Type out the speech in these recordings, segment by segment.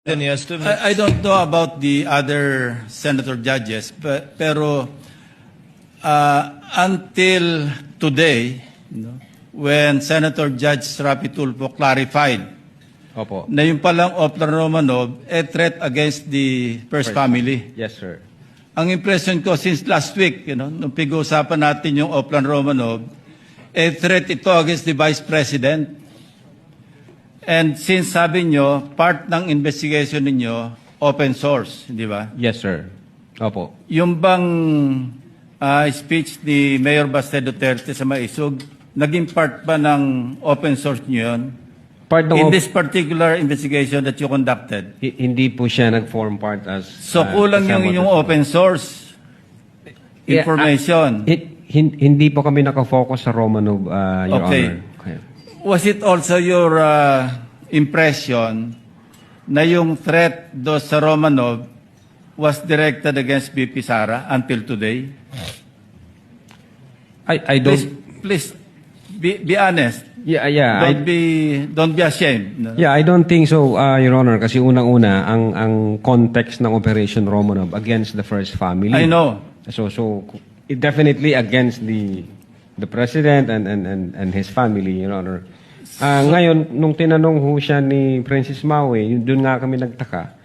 Then he has 2 minutes. I don't know about the other senator judges, pero until today, when Senator Judge Rapi Tulfo clarified Opo. na yung palang Oplan Romanov a threat against the first family. Yes, sir. Ang impression ko since last week, nung pag-uusapan natin yung Oplan Romanov, a threat ito against the Vice President. And since sabi nyo, part ng investigation ninyo, open source, di ba? Yes, sir. Opo. Yung bang speech ni Mayor Baste Duterte sa Maisog, naging part ba ng open source nyo yun? Part ng In this particular investigation that you conducted? hindi po siya nag-form part as... So kulang kasama yung sa- open source information. Hindi po kami nakafocus sa Romanov, Your Okay. Honor. Okay. Was it also your impression na yung threat do sa Romanov was directed against BP Sara until today? I don't... Please be honest. Yeah. Don't be ashamed. No? Yeah, I don't think so, Your Honor, kasi unang-una, ang context ng Operation Romanov against the first family. I know. So it definitely against the president and his family, Your Honor. Ngayon, nung tinanong ho siya ni Princess Maui, doon nga kami nagtaka.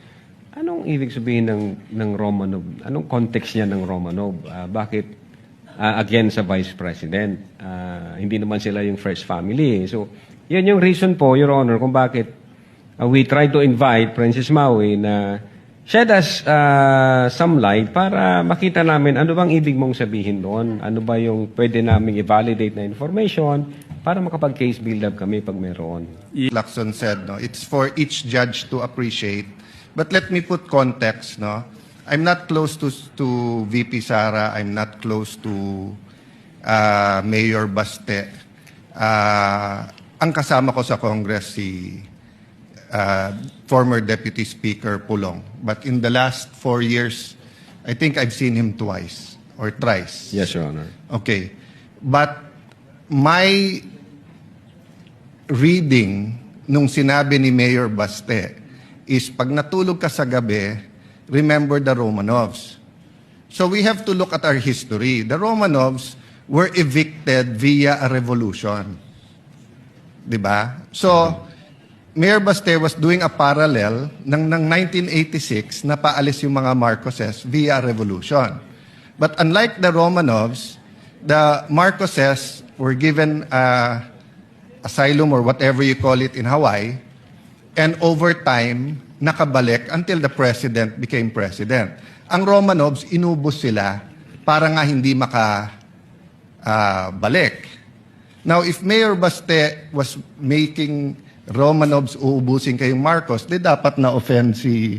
Anong ibig sabihin ng Romanov? Anong context niya ng Romanov? Bakit against sa vice president? Hindi naman sila yung first family. So, yan yung reason po, Your Honor, kung bakit we try to invite Princess Maui na shed us some light para makita namin ano bang ibig mong sabihin doon. Ano ba yung pwede naming i-validate na information para makapag-case build-up kami pag meron. Lacson said, no, it's for each judge to appreciate. But let me put context, no. I'm not close to VP Sara. I'm not close to Mayor Baste. Ang kasama ko sa Congress si former Deputy Speaker Pulong. But in the last 4 years, I think I've seen him twice or thrice. Yes, Your Honor. Okay. But my reading nung sinabi ni Mayor Baste is pag natulog ka sa gabi, remember the Romanovs. So we have to look at our history. The Romanovs were evicted via a revolution. Diba? So, Mayor Baste was doing a parallel ng 1986 na paalis yung mga Marcoses via revolution. But unlike the Romanovs, the Marcoses were given asylum or whatever you call it in Hawaii, and over time, nakabalik until the president became president. Ang Romanovs, inubos sila para nga hindi makabalik. Now, if Mayor Baste was making Romanovs uubusin kay Marcos, di dapat na-offend si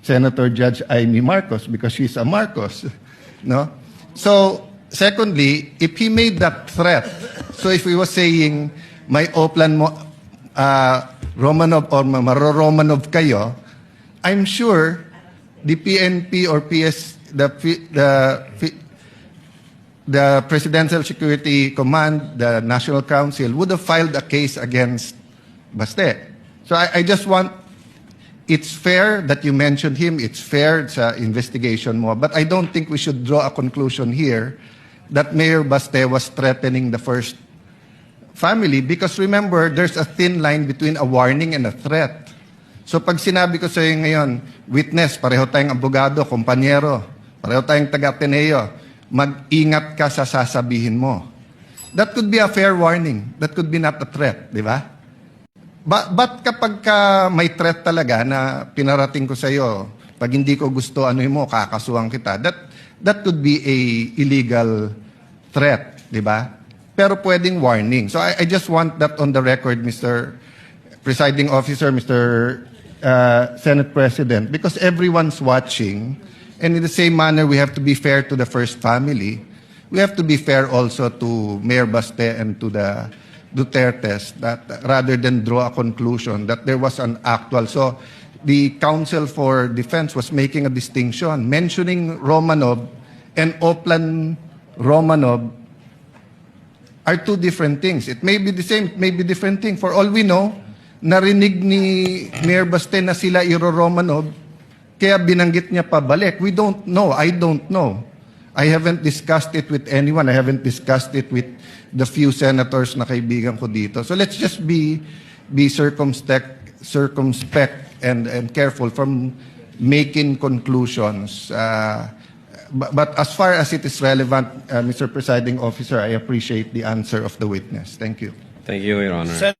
Senator Judge Amy Marcos because she's a Marcos. No? So, secondly, if he made that threat, so if he was saying, may Oplan mo, Romanov or Maro-Romanov kayo, I'm sure the PNP or the Presidential Security Command, the National Council, would have filed a case against Baste. So I just want, it's fair that you mentioned him, it's fair sa investigation mo, but I don't think we should draw a conclusion here that Mayor Baste was threatening the first family because remember, there's a thin line between a warning and a threat. So pag sinabi ko sa iyo ngayon, witness, pareho tayong abogado, kompanyero, pareho tayong taga-Ateneo, mag-ingat ka sa sasabihin mo. That could be a fair warning. That could be not a threat, di ba? But kapag may threat talaga na pinarating ko sa iyo, pag hindi ko gusto ano mo, kakasuhan kita, that could be a illegal threat, di ba? Pero pwedeng warning. So I just want that on the record, Mr. Presiding Officer, Mr. Senate President, because everyone's watching, and in the same manner, we have to be fair to the first family. We have to be fair also to Mayor Baste and to the Dutertes, that rather than draw a conclusion that there was an actual. So the Council for Defense was making a distinction, mentioning Romanov and Oplan Romanov are two different things. It may be the same, it may be different thing. For all we know, narinig ni Mayor Baste na sila iro-Romanov, kaya binanggit niya pabalik. We don't know. I don't know. I haven't discussed it with anyone. I haven't discussed it with the few senators na kaibigan ko dito. So let's just be circumspect and careful from making conclusions. But as far as it is relevant, Mr. Presiding Officer, I appreciate the answer of the witness. Thank you. Thank you, Your Honor.